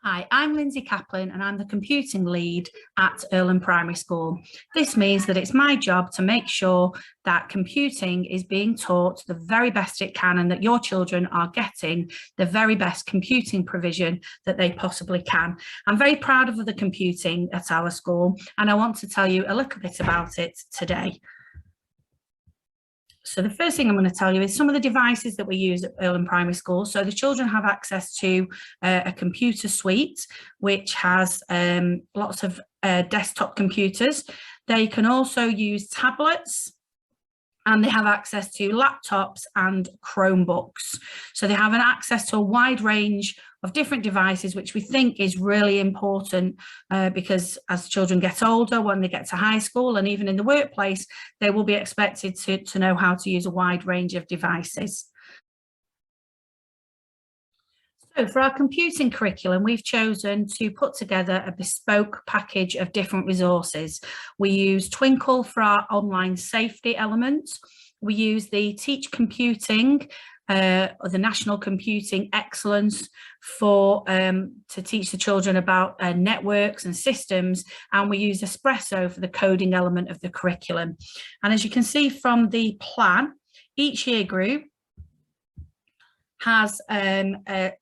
Hi, I'm Lindsay Kaplan and I'm the computing lead at Irlam Primary School. This means that it's my job to make sure that computing is being taught the very best it can and that your children are getting the very best computing provision that they possibly can. I'm very proud of the computing at our school and I want to tell you a little bit about it today. So the first thing I'm going to tell you is some of the devices that we use at Irlam Primary School. So the children have access to a computer suite, which has lots of desktop computers. They can also use tablets, and they have access to laptops and Chromebooks. So they have an access to a wide range of different devices, which we think is really important because as children get older, when they get to high school and even in the workplace, they will be expected to know how to use a wide range of devices. So for our computing curriculum, we've chosen to put together a bespoke package of different resources. We use Twinkle for our online safety elements. We use the Teach Computing, or the National Computing Excellence for to teach the children about networks and systems, and we use Espresso for the coding element of the curriculum. And as you can see from the plan, each year group has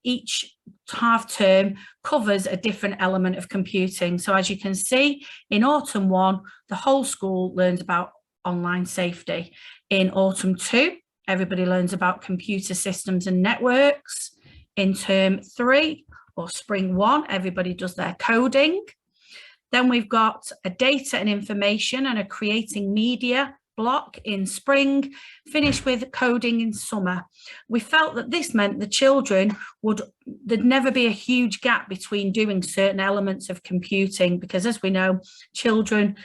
each half term covers a different element of computing. So as you can see, in autumn 1, the whole school learns about online safety. In autumn 2, everybody learns about computer systems and networks. In term 3 or spring 1, everybody does their coding. Then we've got a data and information and a creating media block in spring, finished with coding in summer. We felt that this meant the children there'd never be a huge gap between doing certain elements of computing, because as we know, children,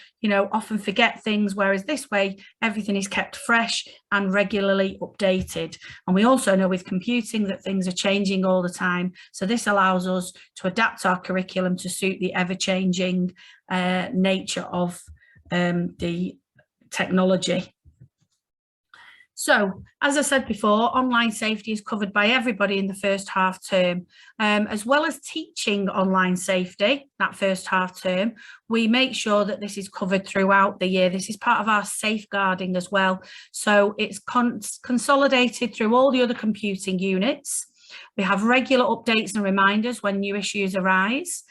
often forget things, whereas this way, everything is kept fresh and regularly updated. And we also know with computing that things are changing all the time. So this allows us to adapt our curriculum to suit the ever-changing nature of the technology. So, as I said before, online safety is covered by everybody in the first half term. As well as teaching online safety, that first half term, we make sure that this is covered throughout the year. This is part of our safeguarding as well. So it's consolidated through all the other computing units. We have regular updates and reminders when new issues arise.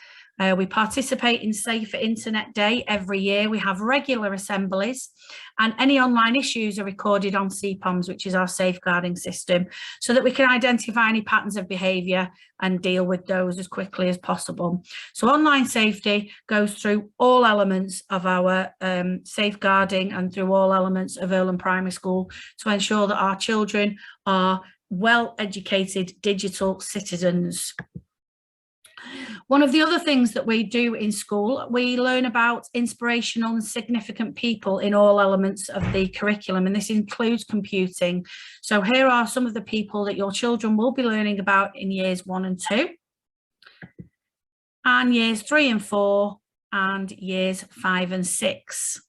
We participate in Safer Internet Day every year. We have regular assemblies, and any online issues are recorded on CPOMS, which is our safeguarding system, so that we can identify any patterns of behaviour and deal with those as quickly as possible. So online safety goes through all elements of our safeguarding and through all elements of Irlam Primary School to ensure that our children are well-educated digital citizens. One of the other things that we do in school, we learn about inspirational and significant people in all elements of the curriculum, and this includes computing. So here are some of the people that your children will be learning about in years 1 and 2, and years 3 and 4, and years 5 and 6.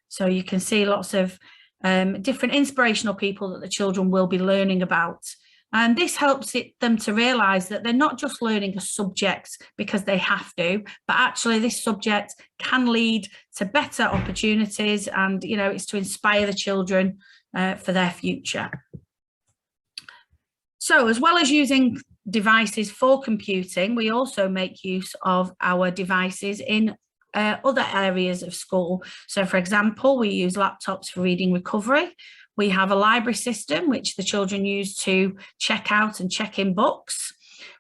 So you can see lots of different inspirational people that the children will be learning about. And this helps them to realise that they're not just learning a subject because they have to, but actually this subject can lead to better opportunities, and it's to inspire the children for their future. So as well as using devices for computing, we also make use of our devices in other areas of school. So for example, we use laptops for reading recovery. We have a library system which the children use to check out and check in books.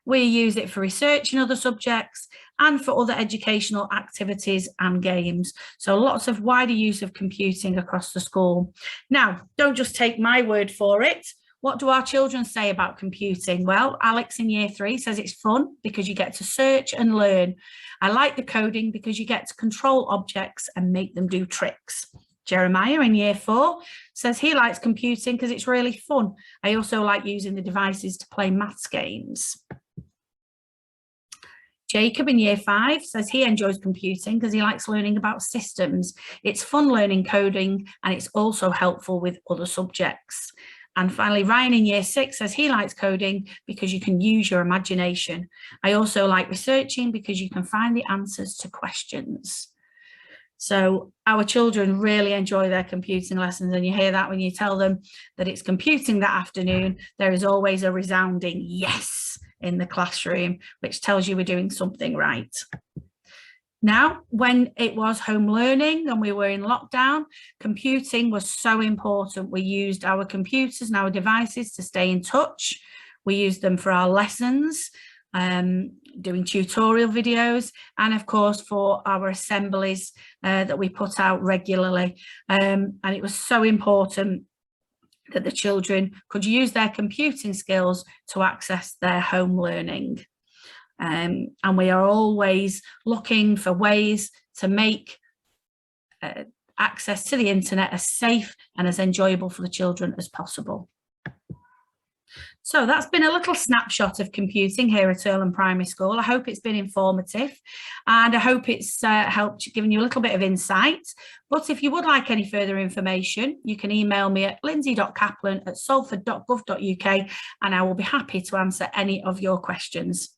We use it for research in other subjects and for other educational activities and games. So lots of wider use of computing across the school. Now, don't just take my word for it. What do our children say about computing? Well, Alex in year 3 says it's fun because you get to search and learn. I like the coding because you get to control objects and make them do tricks. Jeremiah in year 4 says he likes computing because it's really fun. I also like using the devices to play maths games. Jacob in year 5 says he enjoys computing because he likes learning about systems. It's fun learning coding and it's also helpful with other subjects. And finally, Ryan in year 6 says he likes coding because you can use your imagination. I also like researching because you can find the answers to questions. So our children really enjoy their computing lessons, and you hear that when you tell them that it's computing that afternoon, there is always a resounding yes in the classroom, which tells you we're doing something right. Now, when it was home learning and we were in lockdown, computing was so important. We used our computers and our devices to stay in touch. We used them for our lessons, doing tutorial videos, and of course for our assemblies that we put out regularly. And it was so important that the children could use their computing skills to access their home learning. And we are always looking for ways to make access to the internet as safe and as enjoyable for the children as possible. So that's been a little snapshot of computing here at Irlam Primary School. I hope it's been informative, and I hope it's helped given you a little bit of insight. But if you would like any further information, you can email me at lindsay.kaplan@salford.gov.uk, and I will be happy to answer any of your questions.